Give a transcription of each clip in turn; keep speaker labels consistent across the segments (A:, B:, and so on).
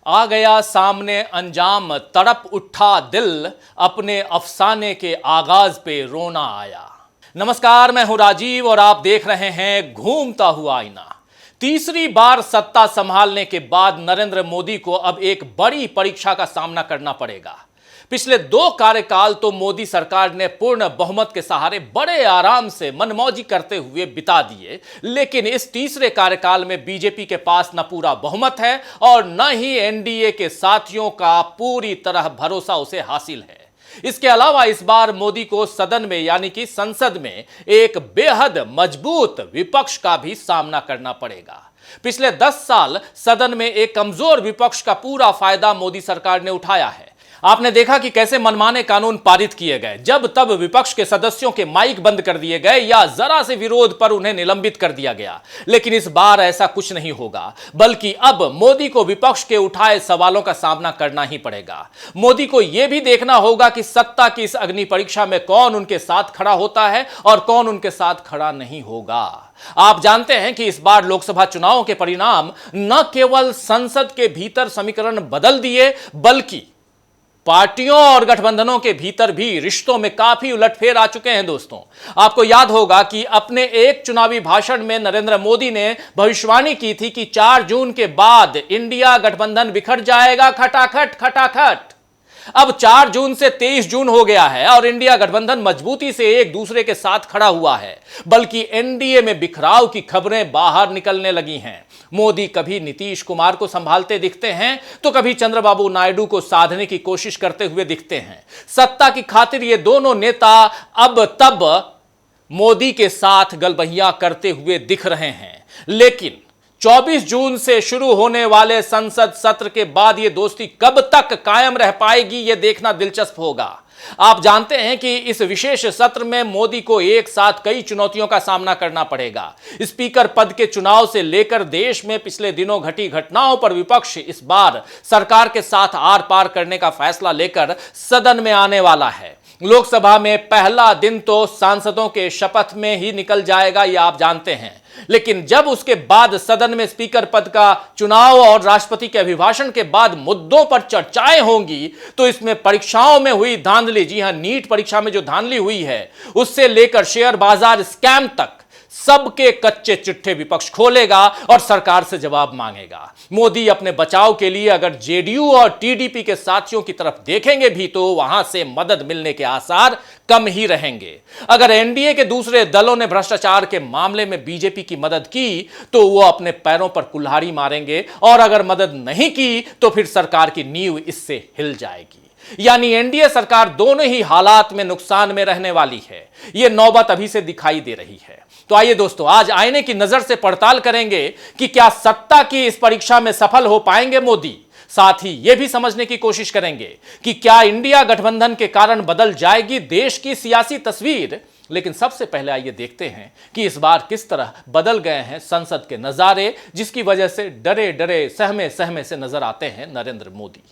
A: आ गया सामने अंजाम, तड़प उठा दिल, अपने अफसाने के आगाज पे रोना आया। नमस्कार, मैं हूं राजीव और आप देख रहे हैं घूमता हुआ आईना। तीसरी बार सत्ता संभालने के बाद नरेंद्र मोदी को अब एक बड़ी परीक्षा का सामना करना पड़ेगा। पिछले 2 कार्यकाल तो मोदी सरकार ने पूर्ण बहुमत के सहारे बड़े आराम से मनमौजी करते हुए बिता दिए, लेकिन इस तीसरे कार्यकाल में बीजेपी के पास न पूरा बहुमत है और न ही एनडीए के साथियों का पूरी तरह भरोसा उसे हासिल है। इसके अलावा इस बार मोदी को सदन में यानी कि संसद में एक बेहद मजबूत विपक्ष का भी सामना करना पड़ेगा। पिछले 10 साल सदन में एक कमजोर विपक्ष का पूरा फायदा मोदी सरकार ने उठाया है। आपने देखा कि कैसे मनमाने कानून पारित किए गए, जब तब विपक्ष के सदस्यों के माइक बंद कर दिए गए या जरा से विरोध पर उन्हें निलंबित कर दिया गया। लेकिन इस बार ऐसा कुछ नहीं होगा, बल्कि अब मोदी को विपक्ष के उठाए सवालों का सामना करना ही पड़ेगा। मोदी को यह भी देखना होगा कि सत्ता की इस अग्नि परीक्षा में कौन उनके साथ खड़ा होता है और कौन उनके साथ खड़ा नहीं होगा। आप जानते हैं कि इस बार लोकसभा चुनावों के परिणाम न केवल संसद के भीतर समीकरण बदल दिए, बल्कि पार्टियों और गठबंधनों के भीतर भी रिश्तों में काफी उलटफेर आ चुके हैं। दोस्तों, आपको याद होगा कि अपने एक चुनावी भाषण में नरेंद्र मोदी ने भविष्यवाणी की थी कि 4 जून के बाद इंडिया गठबंधन बिखर जाएगा खटाखट खटाखट। अब 4 जून से 23 जून हो गया है और इंडिया गठबंधन मजबूती से एक दूसरे के साथ खड़ा हुआ है, बल्कि एनडीए में बिखराव की खबरें बाहर निकलने लगी हैं। मोदी कभी नीतीश कुमार को संभालते दिखते हैं तो कभी चंद्रबाबू नायडू को साधने की कोशिश करते हुए दिखते हैं। सत्ता की खातिर ये दोनों नेता अब तब मोदी के साथ गलबहियां करते हुए दिख रहे हैं, लेकिन 24 जून से शुरू होने वाले संसद सत्र के बाद यह दोस्ती कब तक कायम रह पाएगी, यह देखना दिलचस्प होगा। आप जानते हैं कि इस विशेष सत्र में मोदी को एक साथ कई चुनौतियों का सामना करना पड़ेगा। स्पीकर पद के चुनाव से लेकर देश में पिछले दिनों घटी घटनाओं पर विपक्ष इस बार सरकार के साथ आर पार करने का फैसला लेकर सदन में आने वाला है। लोकसभा में पहला दिन तो सांसदों के शपथ में ही निकल जाएगा, यह आप जानते हैं, लेकिन जब उसके बाद सदन में स्पीकर पद का चुनाव और राष्ट्रपति के अभिभाषण के बाद मुद्दों पर चर्चाएं होंगी, तो इसमें परीक्षाओं में हुई धांधली, जी हां, नीट परीक्षा में जो धांधली हुई है, उससे लेकर शेयर बाजार स्कैम तक सबके कच्चे चिट्ठे विपक्ष खोलेगा और सरकार से जवाब मांगेगा। मोदी अपने बचाव के लिए अगर जेडीयू और टीडीपी के साथियों की तरफ देखेंगे भी तो वहां से मदद मिलने के आसार कम ही रहेंगे। अगर एनडीए के दूसरे दलों ने भ्रष्टाचार के मामले में बीजेपी की मदद की तो वो अपने पैरों पर कुल्हाड़ी मारेंगे, और अगर मदद नहीं की तो फिर सरकार की नींव इससे हिल जाएगी। यानी एनडीए सरकार दोनों ही हालात में नुकसान में रहने वाली है। यह नौबत अभी से दिखाई दे रही है। तो आइए दोस्तों, आज आईने की नजर से पड़ताल करेंगे कि क्या सत्ता की इस परीक्षा में सफल हो पाएंगे मोदी। साथ ही यह भी समझने की कोशिश करेंगे कि क्या इंडिया गठबंधन के कारण बदल जाएगी देश की सियासी तस्वीर। लेकिन सबसे पहले आइए देखते हैं कि इस बार किस तरह बदल गए हैं संसद के नजारे, जिसकी वजह से डरे डरे सहमे सहमे से नजर आते हैं नरेंद्र मोदी।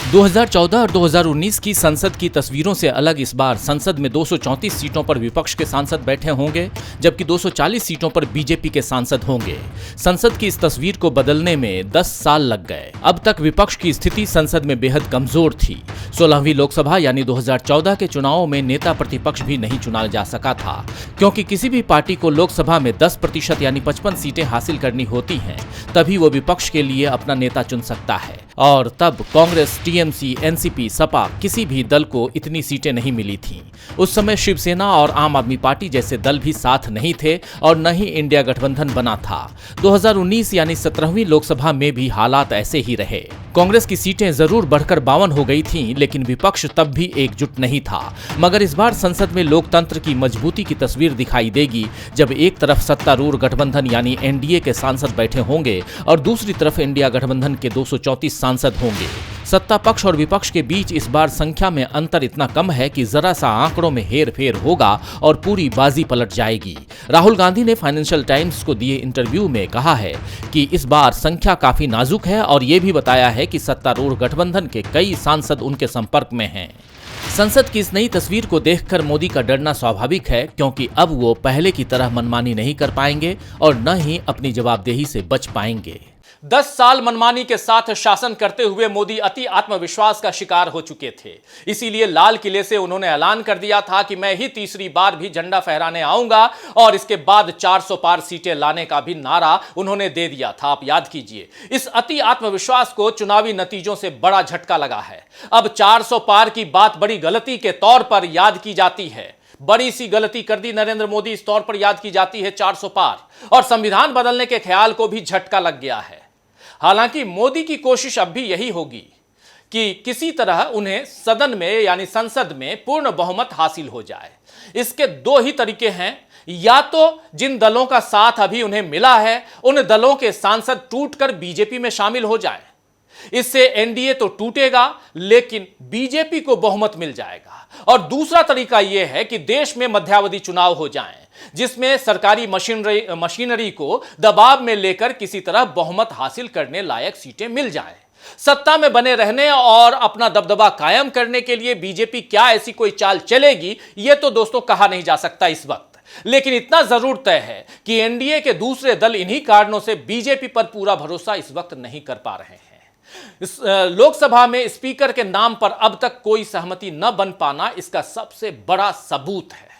A: 2014 और 2019 की संसद की तस्वीरों से अलग इस बार संसद में 234 सीटों पर विपक्ष के सांसद बैठे होंगे, जबकि 240 सीटों पर बीजेपी के सांसद होंगे। संसद की इस तस्वीर को बदलने में 10 साल लग गए। अब तक विपक्ष की स्थिति संसद में बेहद कमजोर थी। 16वीं लोकसभा यानी 2014 के चुनावों में नेता प्रतिपक्ष भी नहीं चुना जा सका था, क्योंकि किसी भी पार्टी को लोकसभा में 10% यानी 55 सीटें हासिल करनी होती हैं, तभी वो विपक्ष के लिए अपना नेता चुन सकता है। और तब कांग्रेस, टीएमसी, एनसीपी, सपा किसी भी दल को इतनी सीटें नहीं मिली थीं। उस समय शिवसेना और आम आदमी पार्टी जैसे दल भी साथ नहीं थे और न ही इंडिया गठबंधन बना था। 2019 यानी 17वीं लोकसभा में भी हालात ऐसे ही रहे। कांग्रेस की सीटें जरूर बढ़कर 52 हो गई थीं, लेकिन विपक्ष तब भी एकजुट नहीं था। मगर इस बार संसद में लोकतंत्र की मजबूती की तस्वीर दिखाई देगी, जब एक तरफ सत्तारूढ़ गठबंधन यानी एनडीए के सांसद बैठे होंगे और दूसरी तरफ इंडिया गठबंधन के 234 सांसद होंगे। सत्ता पक्ष और विपक्ष के बीच इस बार संख्या में अंतर इतना कम है कि जरा सा आंकड़ों में हेरफेर होगा और पूरी बाजी पलट जाएगी। राहुल गांधी ने फाइनेंशियल टाइम्स को दिए इंटरव्यू में कहा है कि इस बार संख्या काफी नाजुक है और ये भी बताया है कि सत्तारूढ़ गठबंधन के कई सांसद उनके संपर्क में हैं। संसद की इस नई तस्वीर को देखकर मोदी का डरना स्वाभाविक है, क्योंकि अब वो पहले की तरह मनमानी नहीं कर पाएंगे और न ही अपनी जवाबदेही से बच पाएंगे। 10 साल मनमानी के साथ शासन करते हुए मोदी अति आत्मविश्वास का शिकार हो चुके थे। इसीलिए लाल किले से उन्होंने ऐलान कर दिया था कि मैं ही तीसरी बार भी झंडा फहराने आऊंगा और इसके बाद 400 पार सीटें लाने का भी नारा उन्होंने दे दिया था। आप याद कीजिए, इस अति आत्मविश्वास को चुनावी नतीजों से बड़ा झटका लगा है। अब 400 पार की बात बड़ी गलती के तौर पर याद की जाती है। बड़ी सी गलती कर दी नरेंद्र मोदी, इस तौर पर याद की जाती है 400 पार, और संविधान बदलने के ख्याल को भी झटका लग गया है। हालांकि मोदी की कोशिश अब भी यही होगी कि किसी तरह उन्हें सदन में यानी संसद में पूर्ण बहुमत हासिल हो जाए। इसके दो ही तरीके हैं, या तो जिन दलों का साथ अभी उन्हें मिला है उन दलों के सांसद टूटकर बीजेपी में शामिल हो जाएं। इससे एनडीए तो टूटेगा लेकिन बीजेपी को बहुमत मिल जाएगा। और दूसरा तरीका यह है कि देश में मध्यावधि चुनाव हो जाएं, जिसमें सरकारी मशीनरी को दबाव में लेकर किसी तरह बहुमत हासिल करने लायक सीटें मिल जाएं। सत्ता में बने रहने और अपना दबदबा कायम करने के लिए बीजेपी क्या ऐसी कोई चाल चलेगी, यह तो दोस्तों कहा नहीं जा सकता इस वक्त। लेकिन इतना जरूर तय है कि एनडीए के दूसरे दल इन्हीं कारणों से बीजेपी पर पूरा भरोसा इस वक्त नहीं कर पा रहे हैं। इस लोकसभा में स्पीकर के नाम पर अब तक कोई सहमति न बन पाना इसका सबसे बड़ा सबूत है।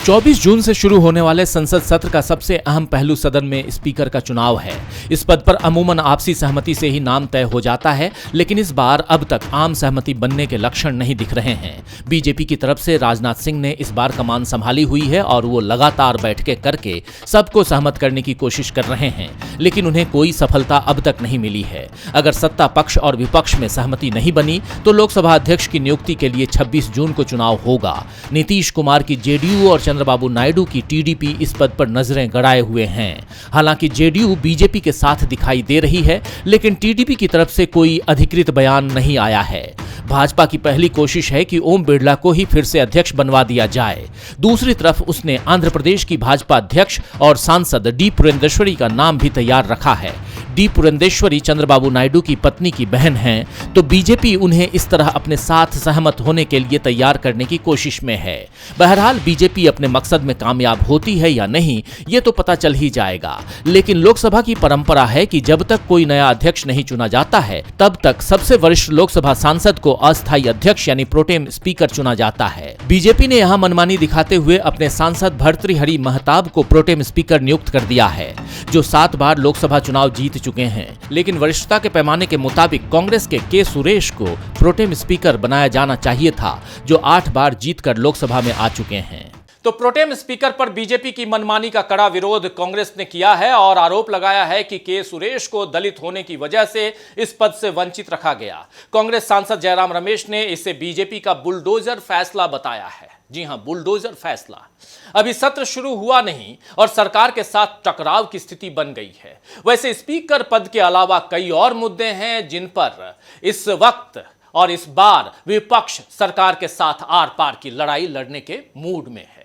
B: 24 जून से शुरू होने वाले संसद सत्र का सबसे अहम पहलू सदन में स्पीकर का चुनाव है। इस पद पर अमूमन आपसी सहमति से ही नाम तय हो जाता है, लेकिन इस बार अब तक आम सहमति बनने के लक्षण नहीं दिख रहे हैं। बीजेपी की तरफ से राजनाथ सिंह ने इस बार कमान संभाली हुई है और वो लगातार बैठकें करके सबको सहमत करने की कोशिश कर रहे हैं, लेकिन उन्हें कोई सफलता अब तक नहीं मिली है। अगर सत्ता पक्ष और विपक्ष में सहमति नहीं बनी तो लोकसभा अध्यक्ष की नियुक्ति के लिए 26 जून को चुनाव होगा। नीतीश कुमार की जेडीयू और चंद्रबाबू नायडू की टीडीपी इस पद पर नजरें गड़ाए हुए हैं। हालांकि जेडीयू बीजेपी के साथ दिखाई दे रही है, लेकिन टीडीपी की तरफ से कोई अधिकृत बयान नहीं आया है। भाजपा की पहली कोशिश है कि ओम बिरला को ही फिर से अध्यक्ष बनवा दिया जाए। दूसरी तरफ उसने आंध्र प्रदेश की भाजपा अध्यक्ष और सांसद डी पुरंदेश्वरी का नाम भी तैयार रखा है। डी पुरंदेश्वरी चंद्रबाबू नायडू की पत्नी की बहन हैं, तो बीजेपी उन्हें इस तरह अपने साथ सहमत होने के लिए तैयार करने की कोशिश में है। बहरहाल बीजेपी अपने मकसद में कामयाब होती है या नहीं, ये तो पता चल ही जाएगा। लेकिन लोकसभा की परंपरा है कि जब तक कोई नया अध्यक्ष नहीं चुना जाता है, तब तक सबसे वरिष्ठ लोकसभा सांसद को अस्थायी अध्यक्ष यानी प्रोटेम स्पीकर चुना जाता है। बीजेपी ने यहां मनमानी दिखाते हुए अपने सांसद भर्तृहरि महताब को प्रोटेम स्पीकर नियुक्त कर दिया है, जो 7 बार लोकसभा चुनाव जीत चुके हैं। लेकिन वरिष्ठता के पैमाने के मुताबिक कांग्रेस के सुरेश को प्रोटेम स्पीकर बनाया जाना चाहिए था, जो 8 बार जीतकर लोकसभा में आ चुके हैं।
A: तो प्रोटेम स्पीकर पर बीजेपी की मनमानी का कड़ा विरोध कांग्रेस ने किया है और आरोप लगाया है कि के सुरेश को दलित होने की वजह से इस पद से वंचित रखा गया। कांग्रेस सांसद जयराम रमेश ने इसे बीजेपी का बुलडोजर फैसला बताया है। जी हां, बुलडोजर फैसला। अभी सत्र शुरू हुआ नहीं और सरकार के साथ टकराव की स्थिति बन गई है। वैसे स्पीकर पद के अलावा कई और मुद्दे हैं जिन पर इस वक्त और इस बार विपक्ष सरकार के साथ आर पार की लड़ाई लड़ने के मूड में है।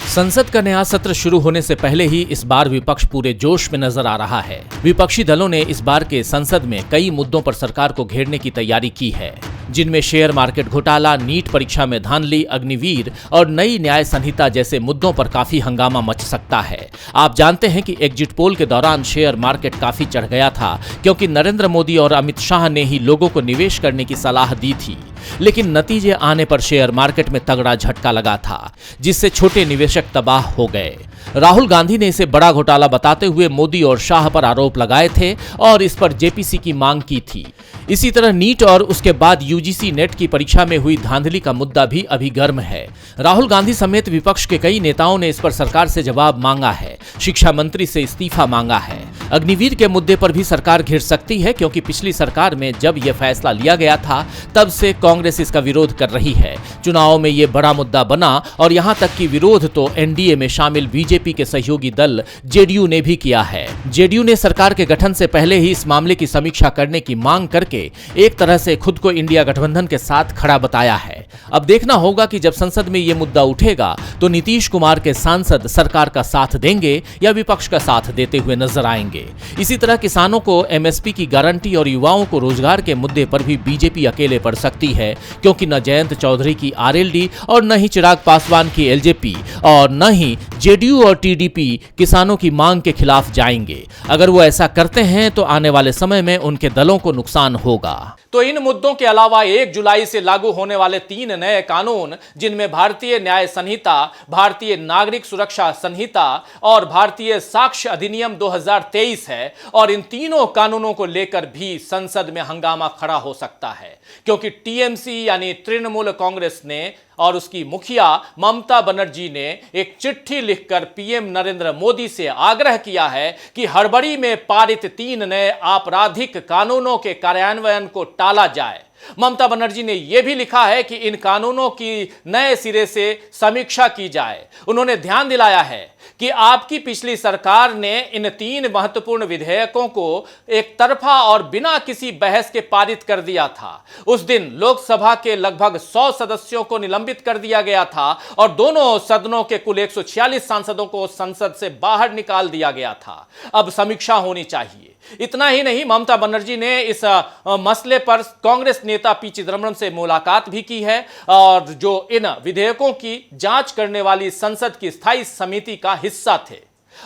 B: संसद का नया सत्र शुरू होने से पहले ही इस बार विपक्ष पूरे जोश में नजर आ रहा है। विपक्षी दलों ने इस बार के संसद में कई मुद्दों पर सरकार को घेरने की तैयारी की है, जिनमें शेयर मार्केट घोटाला, नीट परीक्षा में धांधली, अग्निवीर और नई न्याय संहिता जैसे मुद्दों पर काफी हंगामा मच सकता है। आप जानते हैं कि एग्जिट पोल के दौरान शेयर मार्केट काफी चढ़ गया था, क्योंकि नरेंद्र मोदी और अमित शाह ने ही लोगों को निवेश करने की सलाह दी थी। लेकिन नतीजे आने पर शेयर मार्केट में तगड़ा झटका लगा था, जिससे छोटे निवेशक तबाह हो गए। राहुल गांधी ने इसे बड़ा घोटाला बताते हुए मोदी और शाह पर आरोप लगाए थे और इस पर जेपीसी की मांग की थी। इसी तरह नीट और उसके बाद यूजीसी नेट की परीक्षा में हुई धांधली का मुद्दा भी अभी गर्म है। राहुल गांधी समेत विपक्ष के कई नेताओं ने इस पर सरकार से जवाब मांगा है, शिक्षा मंत्री से इस्तीफा मांगा है। अग्निवीर के मुद्दे पर भी सरकार घिर सकती है, क्योंकि पिछली सरकार में जब यह फैसला लिया गया था तब से कांग्रेस इसका विरोध कर रही है। चुनाव में यह बड़ा मुद्दा बना और यहां तक कि विरोध तो एनडीए में शामिल बीजेपी के सहयोगी दल जेडीयू ने भी किया है। जेडीयू ने सरकार के गठन से पहले ही इस मामले की समीक्षा करने की मांग करके एक तरह से खुद को इंडिया गठबंधन के साथ खड़ा बताया है। अब देखना होगा कि जब संसद में यह मुद्दा उठेगा तो नीतीश कुमार के सांसद सरकार का साथ देंगे या विपक्ष का साथ देते हुए नजर आएंगे। इसी तरह किसानों को एमएसपी की गारंटी और युवाओं को रोजगार के मुद्दे पर भी बीजेपी अकेले पड़ सकती है, क्योंकि न जयंत चौधरी की आरएलडी और न ही चिराग पासवान की एलजेपी और न ही जेडीयू और टीडीपी किसानों की मांग के खिलाफ जाएंगे। अगर वो ऐसा करते हैं तो आने वाले समय में उनके दलों को नुकसान होगा।
A: तो इन मुद्दों के अलावा 1 जुलाई से लागू होने वाले 3 नए कानून, जिनमें भारतीय न्याय संहिता, भारतीय नागरिक सुरक्षा संहिता और भारतीय साक्ष्य अधिनियम 2023 है, और इन तीनों कानूनों को लेकर भी संसद में हंगामा खड़ा हो सकता है, क्योंकि टीएमसी यानी तृणमूल कांग्रेस ने और उसकी मुखिया ममता बनर्जी ने एक चिट्ठी लिखकर पीएम नरेंद्र मोदी से आग्रह किया है कि हड़बड़ी में पारित 3 नए आपराधिक कानूनों के कार्यान्वयन को टाला जाए। ममता बनर्जी ने यह भी लिखा है कि इन कानूनों की नए सिरे से समीक्षा की जाए। उन्होंने ध्यान दिलाया है कि आपकी पिछली सरकार ने इन 3 महत्वपूर्ण विधेयकों को एक तरफा और बिना किसी बहस के पारित कर दिया था। उस दिन लोकसभा के लगभग 100 सदस्यों को निलंबित कर दिया गया था और दोनों सदनों के कुल 146 सांसदों को संसद से बाहर निकाल दिया गया था। अब समीक्षा होनी चाहिए। इतना ही नहीं, ममता बनर्जी ने इस मसले पर कांग्रेस नेता पी चिदंबरम से मुलाकात भी की है, और जो इन विधेयकों की जांच करने वाली संसद की स्थायी समिति का हिस्सा थे,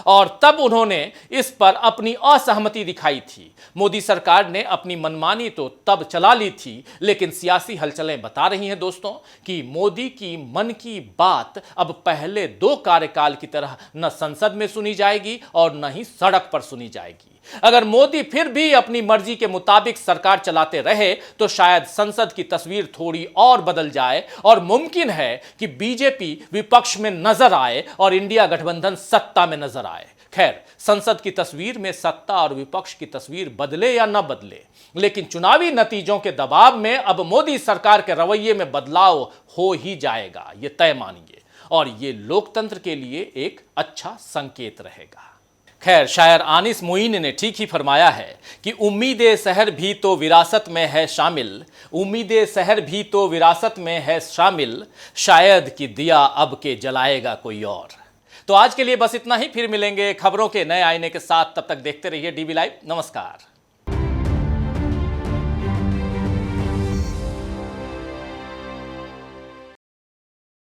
A: और तब उन्होंने इस पर अपनी असहमति दिखाई थी। मोदी सरकार ने अपनी मनमानी तो तब चला ली थी, लेकिन सियासी हलचलें बता रही हैं दोस्तों कि मोदी की मन की बात अब पहले 2 कार्यकाल की तरह न संसद में सुनी जाएगी और न ही सड़क पर सुनी जाएगी। अगर मोदी फिर भी अपनी मर्जी के मुताबिक सरकार चलाते रहे तो शायद संसद की तस्वीर थोड़ी और बदल जाए, और मुमकिन है कि बीजेपी विपक्ष में नजर आए और इंडिया गठबंधन सत्ता में नजर आए। खैर, संसद की तस्वीर में सत्ता और विपक्ष की तस्वीर बदले या न बदले, लेकिन चुनावी नतीजों के दबाव में अब मोदी सरकार के रवैये में बदलाव हो ही जाएगा, ये तय मानिए, और ये लोकतंत्र के लिए एक अच्छा संकेत रहेगा। खैर, शायर आनिस मोइन ने ठीक ही फरमाया है कि उम्मीदें सहर भी तो विरासत में है शामिल, उम्मीदें सहर भी तो विरासत में है शामिल, शायद कि दिया अब के जलाएगा कोई और। तो आज के लिए बस इतना ही, फिर मिलेंगे खबरों के नए आईने के साथ। तब तक देखते रहिए डीबी लाइव। नमस्कार।